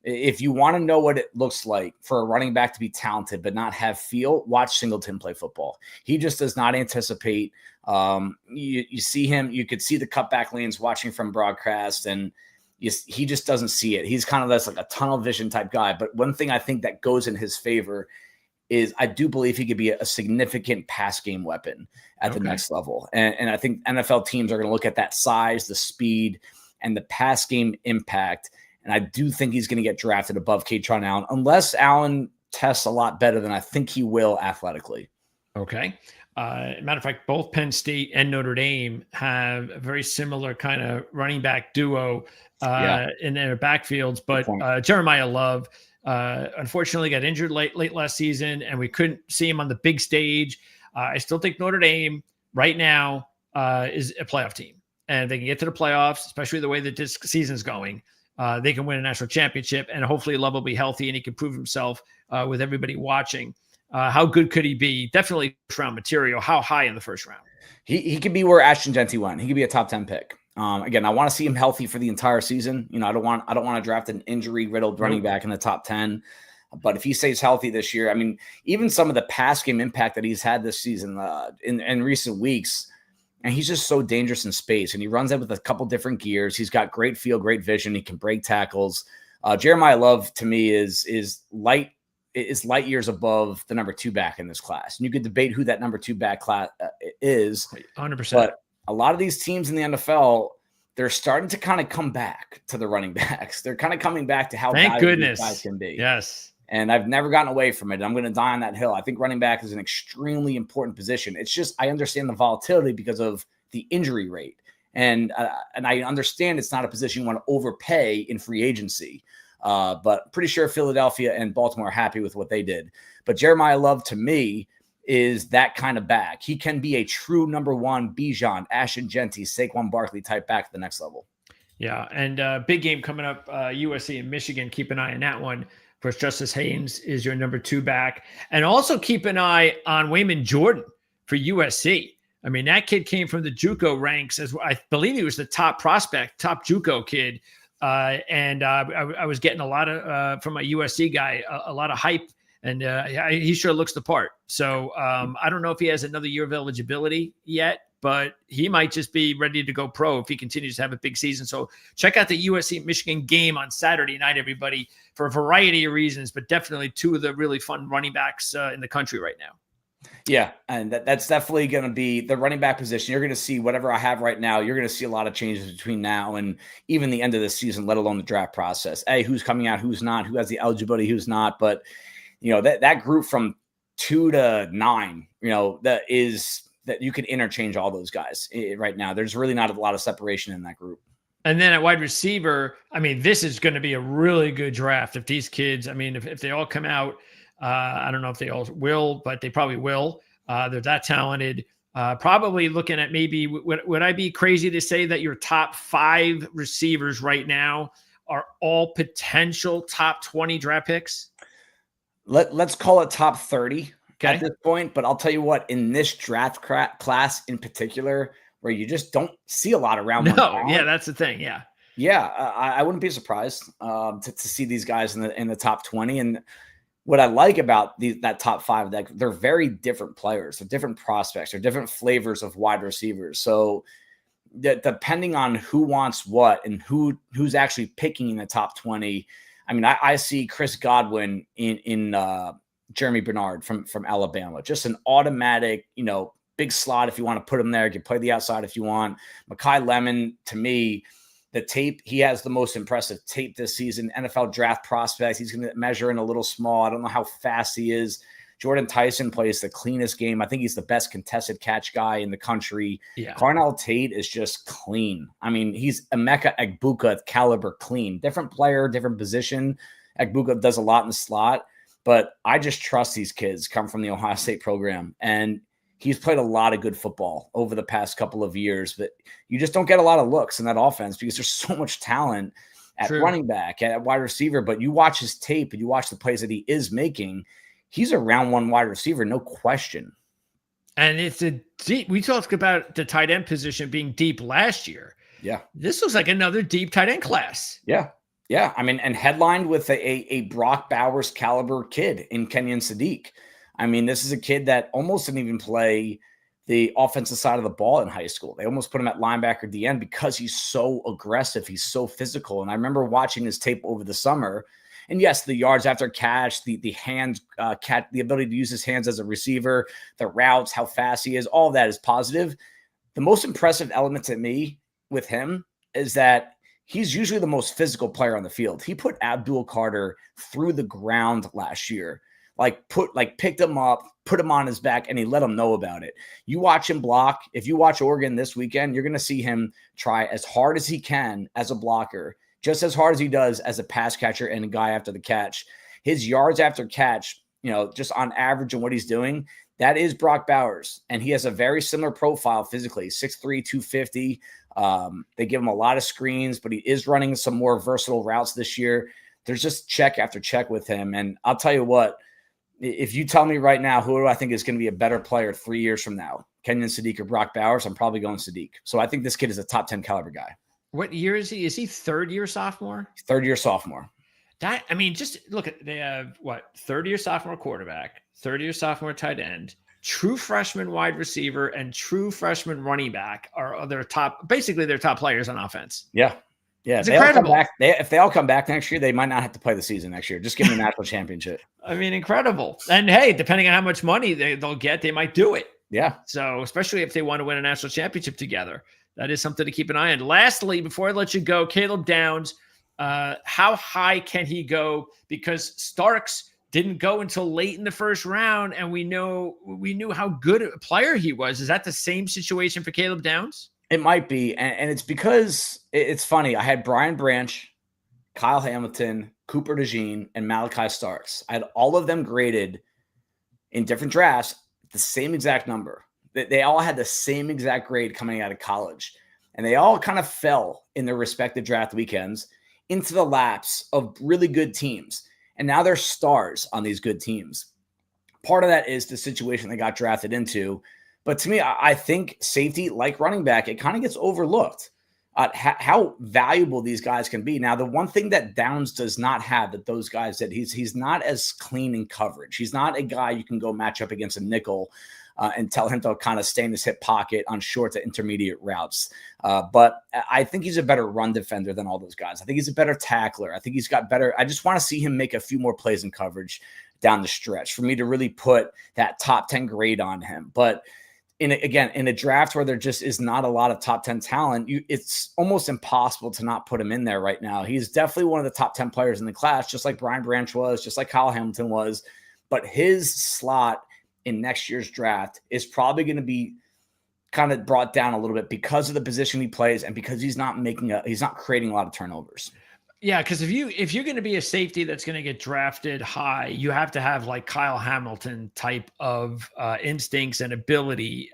If you want to know what it looks like for a running back to be talented but not have feel, watch Singleton play football. He just does not anticipate. You see him, you could see the cutback lanes watching from broadcast, and he just doesn't see it. He's kind of this like a tunnel vision type guy. But one thing I think that goes in his favor is I do believe he could be a significant pass game weapon at the next level. And I think NFL teams are going to look at that size, the speed, and the pass game impact. And I do think he's going to get drafted above Katron Allen, unless Allen tests a lot better than I think he will athletically. Okay. Matter of fact, both Penn State and Notre Dame have a very similar kind of running back duo in their backfields. But Jeremiah Love, unfortunately got injured late last season, and we couldn't see him on the big stage. I still think Notre Dame right now is a playoff team, and they can get to the playoffs, especially the way that this season's going. They can win a national championship, and hopefully Love will be healthy and he can prove himself with everybody watching. How good could he be? Definitely first round material. How high in the first round? He could be where Ashton Genty went. He could be a top 10 pick. Again, I want to see him healthy for the entire season. You know, I don't want to draft an injury riddled running back in the top 10. But if he stays healthy this year, I mean, even some of the pass game impact that he's had this season in recent weeks, and he's just so dangerous in space. And he runs it with a couple different gears. He's got great feel, great vision. He can break tackles. Jeremiah Love to me is light years above the number 2 back in this class. And you could debate who that number 2 back class is. 100%. But a lot of these teams in the NFL, they're starting to kind of come back to the running backs. They're kind of coming back to how Thank valuable goodness these guys can be. Yes. And I've never gotten away from it. I'm going to die on that hill. I think running back is an extremely important position. It's just, I understand the volatility because of the injury rate. And I understand it's not a position you want to overpay in free agency. But pretty sure Philadelphia and Baltimore are happy with what they did. But Jeremiah Love, to me, is that kind of back. He can be a true number one Bijan, Ashton Genty, Saquon Barkley type back at the next level. Yeah, and big game coming up, USC and Michigan. Keep an eye on that one. Of course, Justice Haynes is your number 2 back. And also keep an eye on Wayman Jordan for USC. I mean, that kid came from the JUCO ranks, as I believe he was the top prospect, top JUCO kid. And I was getting a lot of, from a USC guy, a lot of hype. And he sure looks the part. So I don't know if he has another year of eligibility yet, but he might just be ready to go pro if he continues to have a big season. So check out the USC-Michigan game on Saturday night, everybody, for a variety of reasons, but definitely 2 of the really fun running backs in the country right now. Yeah, and that's definitely going to be the running back position. You're going to see whatever I have right now. You're going to see a lot of changes between now and even the end of the season, let alone the draft process. Hey, who's coming out, who's not, who has the eligibility, who's not. But, that group from 2 to 9, that you can interchange all those guys right now. There's really not a lot of separation in that group. And then at wide receiver, I mean, this is going to be a really good draft. If these kids, I mean, if they all come out, I don't know if they all will, but they probably will. They're that talented. Probably looking at maybe, would I be crazy to say that your top 5 receivers right now are all potential top 20 draft picks? Let's call it top 30 at this point. But I'll tell you what, in this draft class in particular, where you just don't see a lot of round 1 talent. Yeah, that's the thing. Yeah. Yeah, I wouldn't be surprised to see these guys in the top 20. And what I like about that top 5, that they're very different players, they're different prospects, they're different flavors of wide receivers. So depending on who wants what and who's actually picking in the top 20, I mean, I see Chris Godwin in Jeremy Bernard from Alabama, just an automatic, big slot if you want to put him there. You can play the outside if you want. Mekhi Lemon, to me, the tape, he has the most impressive tape this season. NFL draft prospects. He's going to measure in a little small. I don't know how fast he is. Jordan Tyson plays the cleanest game. I think he's the best contested catch guy in the country. Yeah. Carnell Tate is just clean. I mean, he's Emeka Egbuka caliber clean. Different player, different position. Egbuka does a lot in the slot, but I just trust these kids come from the Ohio State program. And he's played a lot of good football over the past couple of years, but you just don't get a lot of looks in that offense because there's so much talent at running back, at wide receiver. But you watch his tape and you watch the plays that he is making, he's a round 1 wide receiver, no question. And it's a deep, we talked about the tight end position being deep last year. Yeah. This looks like another deep tight end class. Yeah. Yeah. I mean, and headlined with a Brock Bowers caliber kid in Kenyon Sadiq. I mean, this is a kid that almost didn't even play the offensive side of the ball in high school. They almost put him at linebacker DN because he's so aggressive. He's so physical. And I remember watching his tape over the summer. And yes, the yards after catch, the hands catch, the ability to use his hands as a receiver, the routes, how fast he is, all of that is positive. The most impressive element to me with him is that he's usually the most physical player on the field. He put Abdul Carter through the ground last year. Picked him up, put him on his back, and he let him know about it. You watch him block. If you watch Oregon this weekend, you're going to see him try as hard as he can as a blocker, just as hard as he does as a pass catcher and a guy after the catch. His yards after catch, just on average and what he's doing, that is Brock Bowers. And he has a very similar profile physically, 6'3", 250. They give him a lot of screens, but he is running some more versatile routes this year. There's just check after check with him. And I'll tell you what, if you tell me right now, who do I think is going to be a better player 3 years from now, Kenyon Sadiq or Brock Bowers, I'm probably going Sadiq. So I think this kid is a top 10 caliber guy. What year is he? Is he 3rd-year sophomore? 3rd-year sophomore. Just look at, they have 3rd-year sophomore quarterback, 3rd-year sophomore tight end, true freshman wide receiver, and true freshman running back are their top players on offense. Yeah. Yeah, it's incredible. If they all come back next year, they might not have to play the season next year. Just give them the national championship. I mean, incredible. And hey, depending on how much money they'll get, they might do it. Yeah. So especially if they want to win a national championship together, that is something to keep an eye on. Lastly, before I let you go, Caleb Downs, how high can he go? Because Starks didn't go until late in the first round, and we knew how good a player he was. Is that the same situation for Caleb Downs? It might be, and it's because it's funny. I had Brian Branch, Kyle Hamilton, Cooper DeJean, and Malachi Starks. I had all of them graded in different drafts, the same exact number. They all had the same exact grade coming out of college. And they all kind of fell in their respective draft weekends into the laps of really good teams. And now they're stars on these good teams. Part of that is the situation they got drafted into. But to me, I think safety, like running back, it kind of gets overlooked. How valuable these guys can be. Now, the one thing that Downs does not have that those guys did, he's not as clean in coverage. He's not a guy you can go match up against a nickel and tell him to kind of stay in his hip pocket on short to intermediate routes. But I think he's a better run defender than all those guys. I think he's a better tackler. I think he's got better. I just want to see him make a few more plays in coverage down the stretch for me to really put that top 10 grade on him. But in a draft where there just is not a lot of top 10 talent, it's almost impossible to not put him in there right now. He's definitely one of the top 10 players in the class, just like Brian Branch was, just like Kyle Hamilton was. But his slot in next year's draft is probably going to be kind of brought down a little bit because of the position he plays and because he's not creating a lot of turnovers. Yeah, because if you're going to be a safety that's going to get drafted high, you have to have like Kyle Hamilton type of instincts and ability,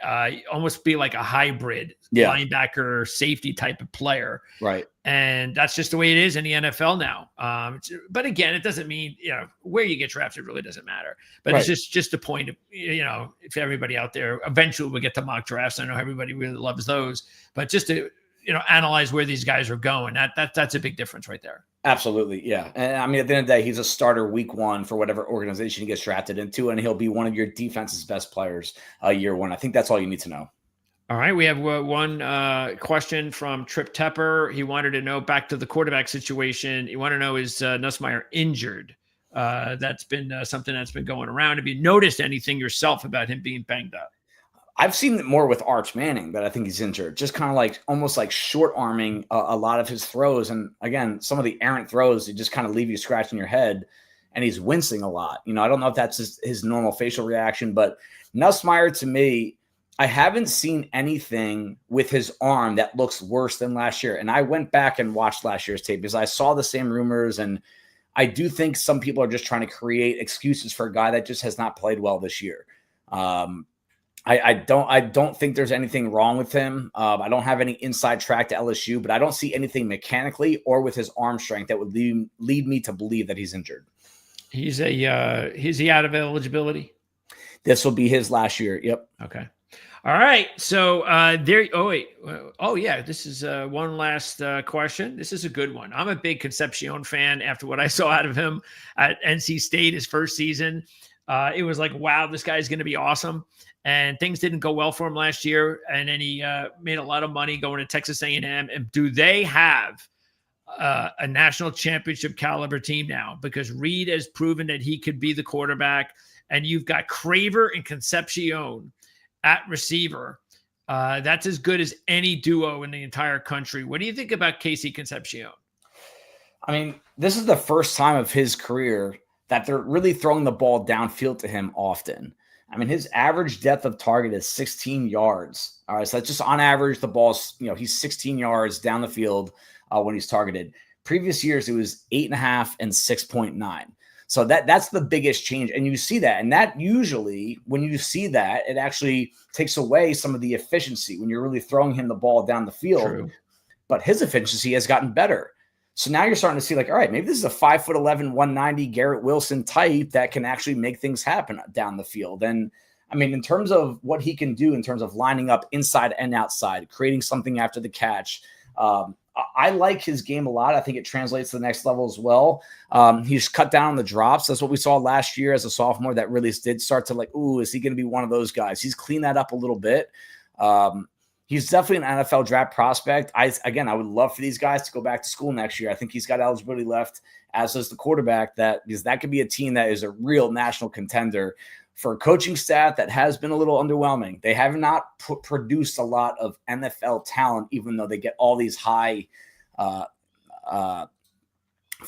almost be like a hybrid linebacker safety type of player. Right. And that's just the way it is in the NFL now. But again, it doesn't mean, where you get drafted really doesn't matter. But right. It's just a point of, if everybody out there, eventually we'll get to mock drafts. I know everybody really loves those, but just to, analyze where these guys are going. That's a big difference right there. Absolutely. Yeah. And I mean, at the end of the day, he's a starter week one for whatever organization he gets drafted into, and he'll be one of your defense's best players year one. I think that's all you need to know. All right. We have one question from Trip Tepper. He wanted to know, back to the quarterback situation. You want to know, is Nussmeier injured? That's been something that's been going around. Have you noticed anything yourself about him being banged up? I've seen it more with Arch Manning, but I think he's injured. Just kind of like almost like short arming a lot of his throws. And again, some of the errant throws, they just kind of leave you scratching your head, and he's wincing a lot. I don't know if that's his normal facial reaction, but Nussmeier, to me, I haven't seen anything with his arm that looks worse than last year. And I went back and watched last year's tape because I saw the same rumors. And I do think some people are just trying to create excuses for a guy that just has not played well this year. I don't think there's anything wrong with him. I don't have any inside track to LSU, but I don't see anything mechanically or with his arm strength that would lead me to believe that he's injured. He's he out of eligibility? This will be his last year. Yep. Okay. All right. So there. Oh wait. Oh yeah. This is one last question. This is a good one. I'm a big Concepcion fan. After what I saw out of him at NC State his first season, it was like, wow, this guy's going to be awesome. And things didn't go well for him last year. And then he made a lot of money going to Texas A&M. And do they have a national championship caliber team now? Because Reed has proven that he could be the quarterback. And you've got Craver and Concepcion at receiver. That's as good as any duo in the entire country. What do you think about Casey Concepcion? I mean, this is the first time of his career that they're really throwing the ball downfield to him often. I mean, his average depth of target is 16 yards. All right. So that's just on average, the ball's, he's 16 yards down the field when he's targeted. Previous years, it was 8.5 and 6.9. So that's the biggest change. And you see that. And that usually, when you see that, it actually takes away some of the efficiency when you're really throwing him the ball down the field. True. But his efficiency has gotten better. So now you're starting to see like, all right, maybe this is a 5'11", 190 Garrett Wilson type that can actually make things happen down the field. And I mean, in terms of what he can do in terms of lining up inside and outside, creating something after the catch, I like his game a lot. I think it translates to the next level as well. He's cut down on the drops. That's what we saw last year as a sophomore that really did start to like, ooh, is he going to be one of those guys? He's cleaned that up a little bit. He's definitely an NFL draft prospect. I would love for these guys to go back to school next year. I think he's got eligibility left, as does the quarterback, because that could be a team that is a real national contender for a coaching staff that has been a little underwhelming. They have not produced a lot of NFL talent, even though they get all these high 4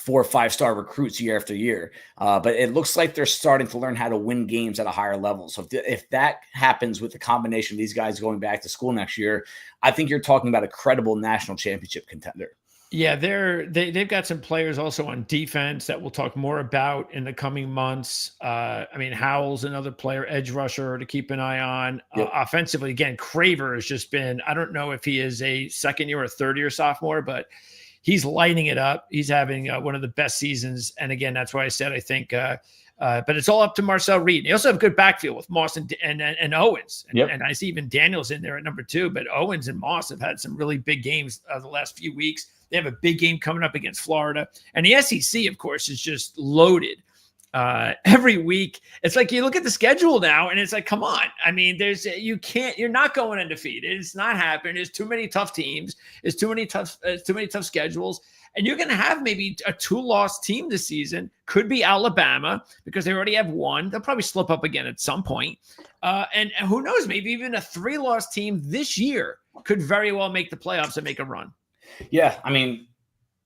or 5 star recruits year after year. But it looks like they're starting to learn how to win games at a higher level. So if that happens with the combination of these guys going back to school next year, I think you're talking about a credible national championship contender. Yeah, they've got some players also on defense that we'll talk more about in the coming months. I mean, Howell's another player, edge rusher to keep an eye on. Yep. Offensively, again, Craver has just been, I don't know if he is a second year or third year sophomore, but he's lighting it up. He's having one of the best seasons. And again, that's why I said, I think, but it's all up to Marcel Reed. They also have a good backfield with Moss and Owens. And I see even Daniels in there at number 2, but Owens and Moss have had some really big games the last few weeks. They have a big game coming up against Florida. And the SEC, of course, is just loaded every week. It's like you look at the schedule now and it's like, come on. I mean, you're not going undefeated. It's not happening. There's too many tough teams. There's too many tough schedules. And you're going to have maybe a 2-loss team this season. Could be Alabama because they already have 1. They'll probably slip up again at some point. And who knows, maybe even a 3-loss team this year could very well make the playoffs and make a run. Yeah, I mean,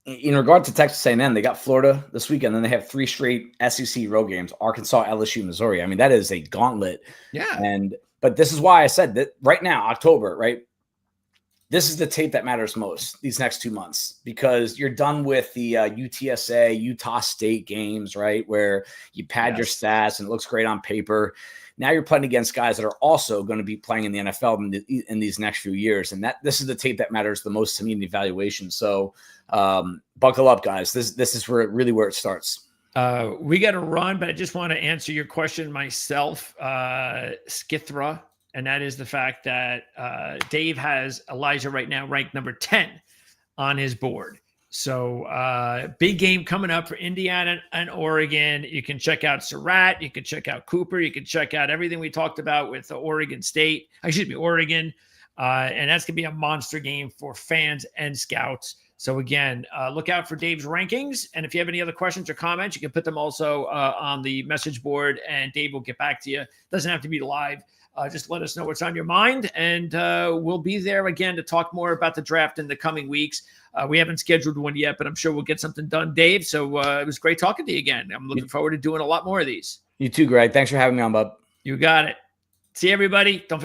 in regard to Texas A&M, they got Florida this weekend, then they have 3 straight SEC road games: Arkansas, LSU, Missouri. I mean, that is a gauntlet. Yeah. But this is why I said that right now, October, right? This is the tape that matters most these next 2 months, because you're done with the UTSA, Utah State games, right? Where you pad your stats and it looks great on paper. Now you're playing against guys that are also going to be playing in the NFL in these next few years. And this is the tape that matters the most to me in the evaluation. So buckle up, guys. This is where it starts. We got to run, but I just want to answer your question myself, Skithra. And that is the fact that Dave has Elijah right now ranked number 10 on his board. So big game coming up for Indiana and Oregon. You can check out Surratt. You can check out Cooper. You can check out everything we talked about with Oregon. And that's going to be a monster game for fans and scouts. So again, look out for Dave's rankings. And if you have any other questions or comments, you can put them also on the message board and Dave will get back to you. Doesn't have to be live. Just let us know what's on your mind, and we'll be there again to talk more about the draft in the coming weeks. We haven't scheduled one yet, but I'm sure we'll get something done, Dave. So it was great talking to you again. I'm looking forward to doing a lot more of these. You too, Greg. Thanks for having me on, bub. You got it. See everybody. Don't